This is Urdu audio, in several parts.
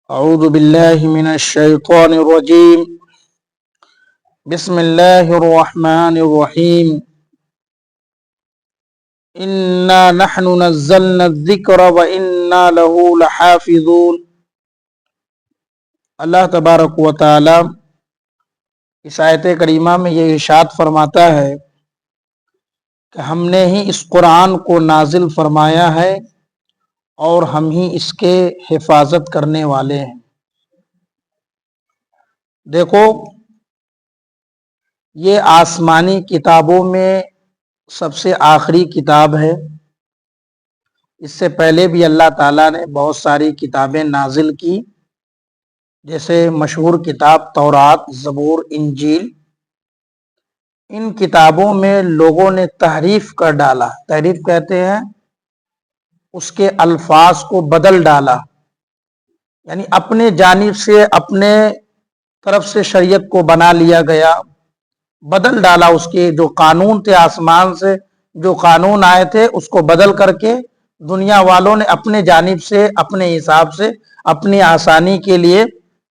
أعوذ بالله من الشيطان الرجيم. بسم الله الرحمن الرحيم. إنا نحن نزلنا الذكر وإنا له لحافظون. اللہ تبارک و تعالی اس آیت کریمہ میں یہ ارشاد فرماتا ہے کہ ہم نے ہی اس قرآن کو نازل فرمایا ہے اور ہم ہی اس کے حفاظت کرنے والے ہیں۔ دیکھو، یہ آسمانی کتابوں میں سب سے آخری کتاب ہے۔ اس سے پہلے بھی اللہ تعالیٰ نے بہت ساری کتابیں نازل کی، جیسے مشہور کتاب تورات، زبور، انجیل۔ ان کتابوں میں لوگوں نے تحریف کر ڈالا۔ تحریف کہتے ہیں اس کے الفاظ کو بدل ڈالا، یعنی اپنے جانب سے اپنے طرف سے شریعت کو بنا لیا گیا، بدل ڈالا۔ اس کے جو قانون تھے، آسمان سے جو قانون آئے تھے، اس کو بدل کر کے دنیا والوں نے اپنے جانب سے، اپنے حساب سے، اپنی آسانی کے لیے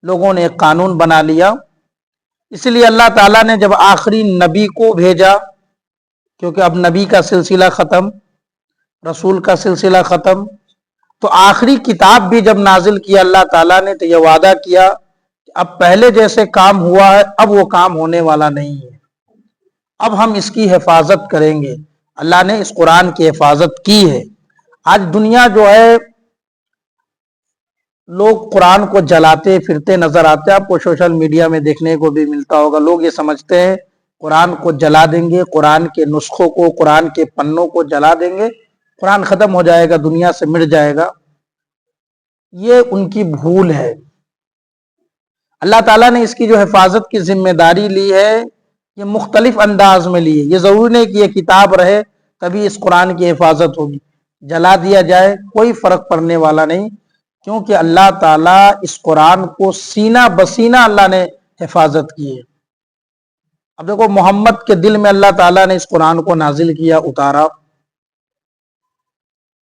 لوگوں نے ایک قانون بنا لیا۔ اس لیے اللہ تعالیٰ نے جب آخری نبی کو بھیجا، کیونکہ اب نبی کا سلسلہ ختم، رسول کا سلسلہ ختم، تو آخری کتاب بھی جب نازل کیا اللہ تعالیٰ نے، تو یہ وعدہ کیا کہ اب پہلے جیسے کام ہوا ہے اب وہ کام ہونے والا نہیں ہے، اب ہم اس کی حفاظت کریں گے۔ اللہ نے اس قرآن کی حفاظت کی ہے۔ آج دنیا جو ہے، لوگ قرآن کو جلاتے پھرتے نظر آتے ہیں۔ آپ کو سوشل میڈیا میں دیکھنے کو بھی ملتا ہوگا، لوگ یہ سمجھتے ہیں قرآن کو جلا دیں گے، قرآن کے نسخوں کو، قرآن کے پنوں کو جلا دیں گے، قرآن ختم ہو جائے گا، دنیا سے مٹ جائے گا۔ یہ ان کی بھول ہے۔ اللہ تعالیٰ نے اس کی جو حفاظت کی ذمہ داری لی ہے، یہ مختلف انداز میں لی ہے۔ یہ ضروری نہیں کہ یہ کتاب رہے تبھی اس قرآن کی حفاظت ہوگی۔ جلا دیا جائے کوئی فرق پڑنے والا نہیں، کیونکہ اللہ تعالیٰ اس قرآن کو سینہ بسینہ اللہ نے حفاظت کی ہے۔ اب دیکھو، محمد کے دل میں اللہ تعالیٰ نے اس قرآن کو نازل کیا، اتارا۔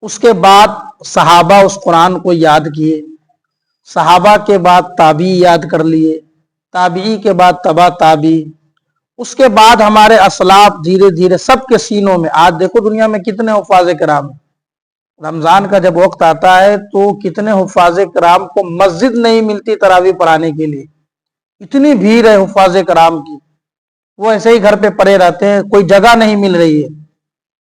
اس کے بعد صحابہ اس قرآن کو یاد کیے، صحابہ کے بعد تابعی یاد کر لیے، تابعی کے بعد تبع تابعی، اس کے بعد ہمارے اسلاف دھیرے دھیرے سب کے سینوں میں۔ آج دیکھو دنیا میں کتنے حفاظ کرام ہیں۔ رمضان کا جب وقت آتا ہے تو کتنے حفاظ کرام کو مسجد نہیں ملتی تراویح پڑھانے کے لیے، اتنی بھیڑ ہے حفاظ کرام کی، وہ ایسے ہی گھر پہ پڑے رہتے ہیں، کوئی جگہ نہیں مل رہی ہے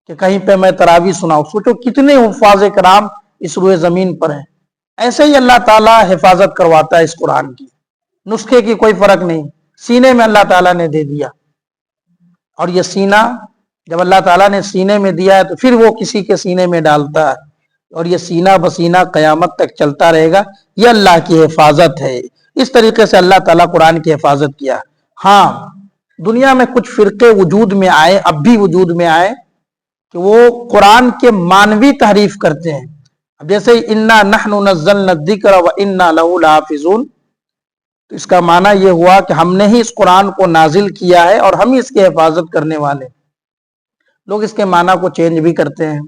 کہ کہیں پہ میں تراویح سناؤں۔ سوچو کتنے حفاظ کرام اس روئے زمین پر ہیں۔ ایسے ہی اللہ تعالیٰ حفاظت کرواتا ہے اس قرآن کی، نسخے کی کوئی فرق نہیں، سینے میں اللہ تعالیٰ نے دے دیا۔ اور یہ سینہ جب اللہ تعالیٰ نے سینے میں دیا ہے تو پھر وہ کسی کے سینے میں ڈالتا ہے، اور یہ سینہ بسینہ قیامت تک چلتا رہے گا۔ یہ اللہ کی حفاظت ہے۔ اس طریقے سے اللہ تعالیٰ قرآن کی حفاظت کیا۔ ہاں، دنیا میں کچھ فرقے وجود میں آئے، اب بھی وجود میں آئے، کہ وہ قرآن کے معنوی تحریف کرتے ہیں۔ اب جیسے انا نحن نزلنا الذکر وانا لہ لحافظون، تو اس کا معنی یہ ہوا کہ ہم نے ہی اس قرآن کو نازل کیا ہے اور ہم ہی اس کی حفاظت کرنے والے۔ لوگ اس کے معنی کو چینج بھی کرتے ہیں۔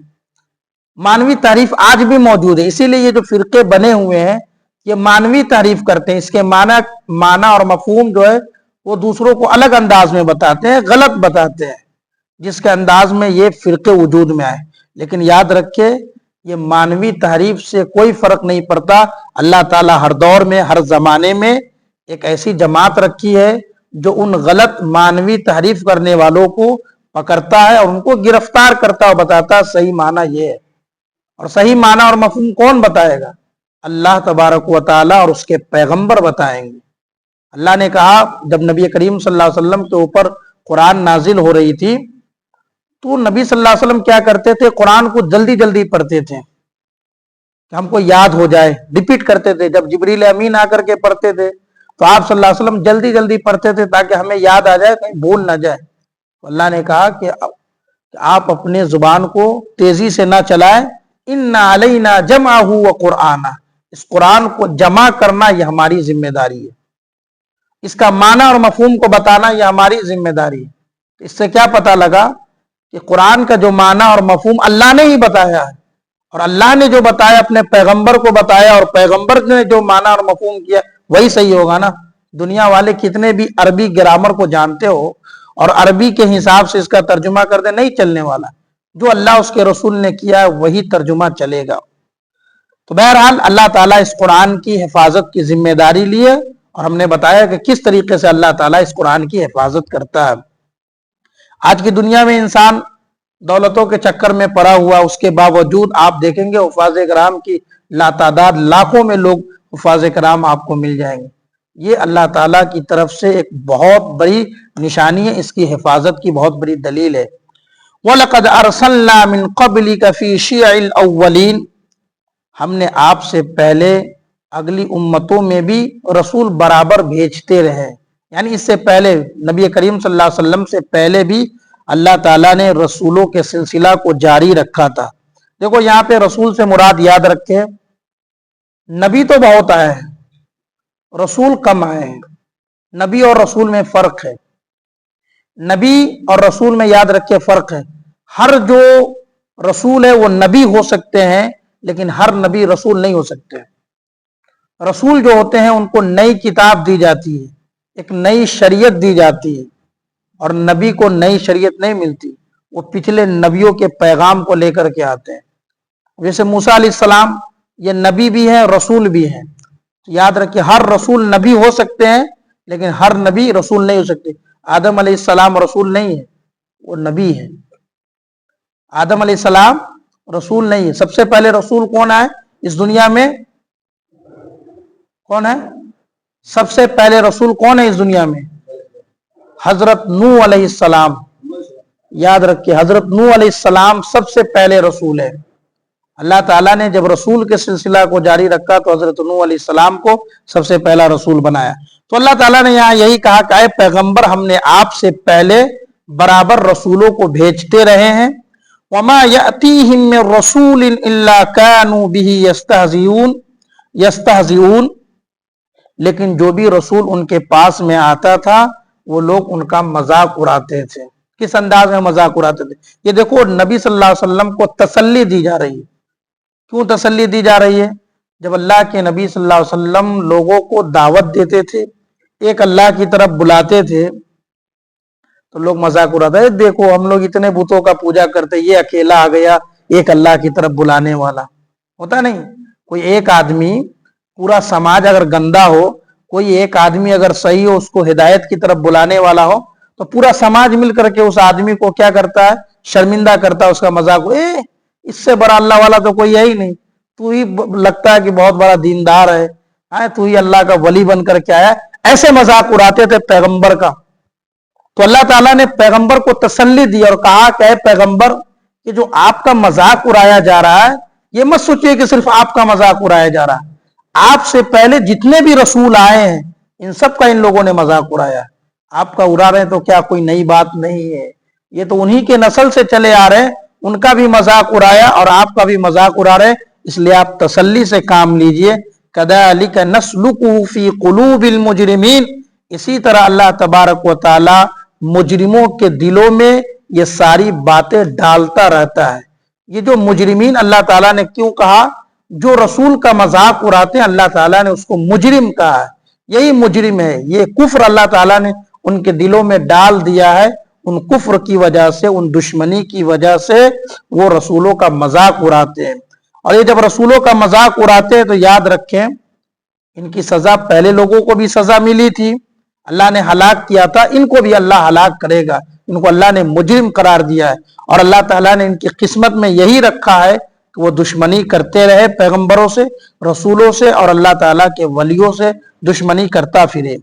معنوی تعریف آج بھی موجود ہے، اسی لیے یہ جو فرقے بنے ہوئے ہیں یہ معنوی تعریف کرتے ہیں۔ اس کے معنی اور مفہوم جو ہے وہ دوسروں کو الگ انداز میں بتاتے ہیں، غلط بتاتے ہیں، جس کے انداز میں یہ فرقے وجود میں آئے۔ لیکن یاد رکھے، یہ معنوی تحریف سے کوئی فرق نہیں پڑتا۔ اللہ تعالیٰ ہر دور میں، ہر زمانے میں ایک ایسی جماعت رکھی ہے جو ان غلط معنوی تحریف کرنے والوں کو پکڑتا ہے اور ان کو گرفتار کرتا اور بتاتا ہے صحیح معنی یہ ہے۔ اور صحیح معنی اور مفہوم کون بتائے گا؟ اللہ تبارک و تعالیٰ اور اس کے پیغمبر بتائیں گے۔ اللہ نے کہا، جب نبی کریم صلی اللہ علیہ وسلم کے اوپر قرآن نازل ہو رہی تھی تو نبی صلی اللہ علیہ وسلم کیا کرتے تھے؟ قرآن کو جلدی جلدی پڑھتے تھے کہ ہم کو یاد ہو جائے، ریپیٹ کرتے تھے۔ جب جبریل امین آ کر کے پڑھتے تھے تو آپ صلی اللہ علیہ وسلم جلدی جلدی پڑھتے تھے تاکہ ہمیں یاد آ جائے، کہیں بھول نہ جائے۔ اللہ نے کہا کہ آپ اپنے زبان کو تیزی سے نہ چلائیں، ان علینا جمعہ و قرآنہ، اس قرآن کو جمع کرنا یہ ہماری ذمہ داری ہے، اس کا معنی اور مفہوم کو بتانا یہ ہماری ذمہ داری ہے۔ اس سے کیا پتہ لگا کہ قرآن کا جو معنی اور مفہوم اللہ نے ہی بتایا ہے، اور اللہ نے جو بتایا اپنے پیغمبر کو بتایا اور پیغمبر نے جو مانا اور مفہوم کیا وہی صحیح ہوگا نا. دنیا والے کتنے بھی عربی گرامر کو جانتے ہو اور عربی کے حساب سے اس کا ترجمہ کر دے, نہیں چلنے والا. جو اللہ اس کے رسول نے کیا وہی ترجمہ چلے گا. تو بہرحال اللہ تعالیٰ اس قرآن کی حفاظت کی ذمہ داری لیے اور ہم نے بتایا کہ کس طریقے سے اللہ تعالیٰ اس قرآن کی حفاظت کرتا ہے. آج کی دنیا میں انسان دولتوں کے چکر میں پڑا ہوا, اس کے باوجود آپ دیکھیں گے حفاظ کرام کی لاتعداد لاکھوں میں لوگ حفاظ کرام آپ کو مل جائیں گے. یہ اللہ تعالیٰ کی طرف سے ایک بہت بڑی نشانی ہے, اس کی حفاظت کی بہت بڑی دلیل ہے. وَلَقَدْ أَرْسَلْنَا مِن قَبْلِكَ فِي شِيَعِ الْأَوَّلِينَ, ہم نے آپ سے پہلے اگلی امتوں میں بھی رسول برابر بھیجتے رہے. یعنی اس سے پہلے نبی کریم صلی اللہ علیہ وسلم سے پہلے بھی اللہ تعالیٰ نے رسولوں کے سلسلہ کو جاری رکھا تھا. دیکھو یہاں پہ رسول سے مراد یاد رکھے, نبی تو بہت آئے ہیں, رسول کم آئے ہیں. نبی اور رسول میں فرق ہے. نبی اور رسول میں یاد رکھے فرق ہے. ہر جو رسول ہے وہ نبی ہو سکتے ہیں لیکن ہر نبی رسول نہیں ہو سکتے. رسول جو ہوتے ہیں ان کو نئی کتاب دی جاتی ہے, ایک نئی شریعت دی جاتی ہے, اور نبی کو نئی شریعت نہیں ملتی, وہ پچھلے نبیوں کے پیغام کو لے کر کے آتے ہیں. جیسے موسیٰ علیہ السلام یہ نبی بھی ہیں رسول بھی ہیں. یاد رکھیے ہر رسول نبی ہو سکتے ہیں لیکن ہر نبی رسول نہیں ہو سکتے. آدم علیہ السلام رسول نہیں ہے, وہ نبی ہے. آدم علیہ السلام رسول نہیں ہے. سب سے پہلے رسول کون آئے اس دنیا میں؟ کون ہے سب سے پہلے رسول؟ کون ہے اس دنیا میں؟ حضرت نوح علیہ السلام. یاد رکھیے حضرت نوح علیہ السلام سب سے پہلے رسول ہے. اللہ تعالیٰ نے جب رسول کے سلسلہ کو جاری رکھا تو حضرت نوح علیہ السلام کو سب سے پہلا رسول بنایا. تو اللہ تعالیٰ نے یہاں یہی کہا کہ اے پیغمبر ہم نے آپ سے پہلے برابر رسولوں کو بھیجتے رہے ہیں. وَمَا يَأْتِيهِم مِّن رَّسُولٍ إِلَّا كَانُوا بِهِ يَسْتَهْزِئُونَ, لیکن جو بھی رسول ان کے پاس میں آتا تھا وہ لوگ ان کا مذاق اڑاتے تھے. کس انداز میں مذاق اڑاتے تھے؟ یہ دیکھو نبی صلی اللہ علیہ وسلم کو تسلی دی جا رہی ہے. کیوں تسلی دی جا رہی ہے؟ جب اللہ کے نبی صلی اللہ علیہ وسلم لوگوں کو دعوت دیتے تھے, ایک اللہ کی طرف بلاتے تھے, تو لوگ مذاق اڑاتے ہیں, دیکھو ہم لوگ اتنے بتوں کا پوجا کرتے, یہ اکیلا آ گیا ایک اللہ کی طرف بلانے والا. ہوتا نہیں, کوئی ایک آدمی, پورا سماج اگر گندا ہو, کوئی ایک آدمی اگر صحیح ہو, اس کو ہدایت کی طرف بلانے والا ہو, تو پورا سماج مل کر کے اس آدمی کو کیا کرتا ہے؟ شرمندہ کرتا ہے, اس کا مذاق. اس سے بڑا اللہ والا تو کوئی ہے ہی نہیں, تو ہی لگتا ہے کہ بہت بڑا دیندار ہے, تو ہی اللہ کا ولی بن کر کے آیا. ایسے مذاق اڑاتے تھے پیغمبر کا. تو اللہ تعالیٰ نے پیغمبر کو تسلی دی اور کہا کہ اے پیغمبر کہ جو آپ کا مذاق اڑایا جا رہا ہے, یہ مت سوچیے کہ صرف آپ کا مذاق اڑایا جا رہا ہے. آپ سے پہلے جتنے بھی رسول آئے ہیں ان سب کا ان لوگوں نے مذاق اڑایا. آپ کا اڑا رہے ہیں تو کیا کوئی نئی بات نہیں ہے, یہ تو انہی کے نسل سے چلے آ رہے ہیں, ان کا بھی مذاق اڑایا اور آپ کا بھی مذاق اڑا رہے ہیں. اس لیے آپ تسلی سے کام لیجئے. کذالک نسلکہ فی قلوب المجرمین, اسی طرح اللہ تبارک و تعالی مجرموں کے دلوں میں یہ ساری باتیں ڈالتا رہتا ہے. یہ جو مجرمین اللہ تعالیٰ نے کیوں کہا؟ جو رسول کا مذاق اڑاتے ہیں اللہ تعالیٰ نے اس کو مجرم کہا ہے. یہی مجرم ہے, یہ کفر اللہ تعالیٰ نے ان کے دلوں میں ڈال دیا ہے. ان کفر کی وجہ سے, ان دشمنی کی وجہ سے وہ رسولوں کا مذاق اڑاتے ہیں. اور یہ جب رسولوں کا مذاق اڑاتے ہیں تو یاد رکھیں ان کی سزا پہلے لوگوں کو بھی سزا ملی تھی, اللہ نے ہلاک کیا تھا, ان کو بھی اللہ ہلاک کرے گا. ان کو اللہ نے مجرم قرار دیا ہے اور اللہ تعالیٰ نے ان کی قسمت میں یہی رکھا ہے کہ وہ دشمنی کرتے رہے پیغمبروں سے, رسولوں سے, اور اللہ تعالیٰ کے ولیوں سے دشمنی کرتا پھرے.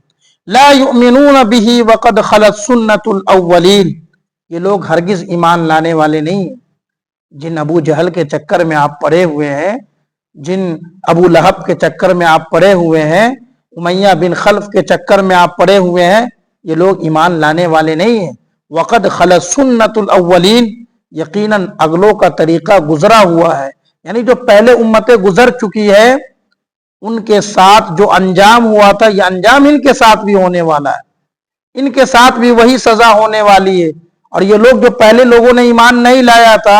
لا یؤمنون به وقد خلت سنت الاولین, یہ لوگ ہرگز ایمان لانے والے نہیں ہیں. جن ابو جہل کے چکر میں آپ پڑے ہوئے ہیں, جن ابو لہب کے چکر میں آپ پڑے ہوئے ہیں, امیہ بن خلف کے چکر میں آپ پڑے ہوئے ہیں, یہ لوگ ایمان لانے والے نہیں ہیں. وقد خلت سنت الاولین, یقیناً اگلوں کا طریقہ گزرا ہوا ہے. یعنی جو پہلے امتیں گزر چکی ہے ان کے ساتھ جو انجام ہوا تھا یہ انجام ان کے ساتھ بھی ہونے والا ہے, ان کے ساتھ بھی وہی سزا ہونے والی ہے. اور یہ لوگ جو پہلے لوگوں نے ایمان نہیں لایا تھا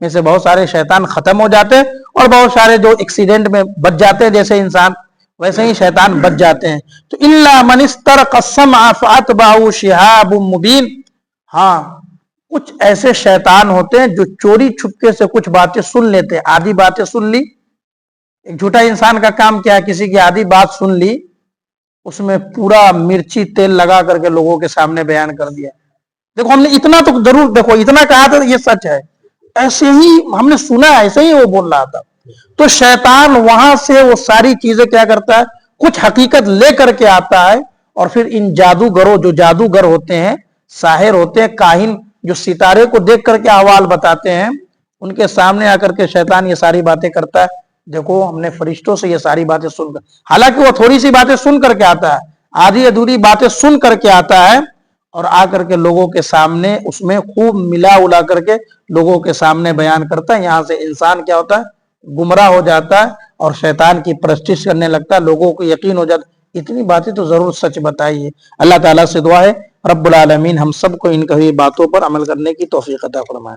میں سے بہت سارے شیطان ختم ہو جاتے ہیں اور بہت سارے جو ایکسیڈنٹ میں بچ جاتے ہیں جیسے انسان ویسے ہی شیطان بچ جاتے ہیں. تو الا من استرق السمع فاتبعه شهاب مبین. ہاں کچھ ایسے شیطان ہوتے ہیں جو چوری چھپکے سے کچھ باتیں سن لیتے ہیں. آدھی باتیں سن لی. ایک جھوٹا انسان کا کام کیا ہے, کسی کی آدھی بات سن لی, اس میں پورا مرچی تیل لگا کر کے لوگوں کے سامنے بیان کر دیا. دیکھو ہم نے اتنا تو ضرور دیکھو اتنا کہا تھا یہ سچ ہے, ایسے ہی ہم نے سنا, ایسے ہی وہ بول رہا تھا. تو شیطان وہاں سے وہ ساری چیزیں کیا کرتا ہے, کچھ حقیقت لے کر کے آتا ہے اور پھر ان جادوگروں, جو جادوگر ہوتے ہیں, ساحر ہوتے ہیں, کاہن جو ستارے کو دیکھ کر کے احوال بتاتے ہیں, ان کے سامنے آ کر کے شیطان یہ ساری باتیں کرتا ہے. دیکھو ہم نے فرشتوں سے یہ ساری باتیں سن کر, حالانکہ وہ تھوڑی سی باتیں سن کر کے آتا ہے, آدھی ادھوری باتیں سن کر کے آتا ہے اور آ کر کے لوگوں کے سامنے اس میں خوب ملا الا کر کے لوگوں کے سامنے بیان کرتا ہے. یہاں سے انسان کیا ہوتا ہے, گمراہ ہو جاتا ہے اور شیطان کی پرستش کرنے لگتا ہے, لوگوں کو یقین ہو جاتا. اتنی باتیں تو ضرور سچ بتائی ہے. اللہ تعالیٰ سے دعا ہے رب العالمین ہم سب کو ان کہی باتوں پر عمل کرنے کی توفیق عطا فرمائے.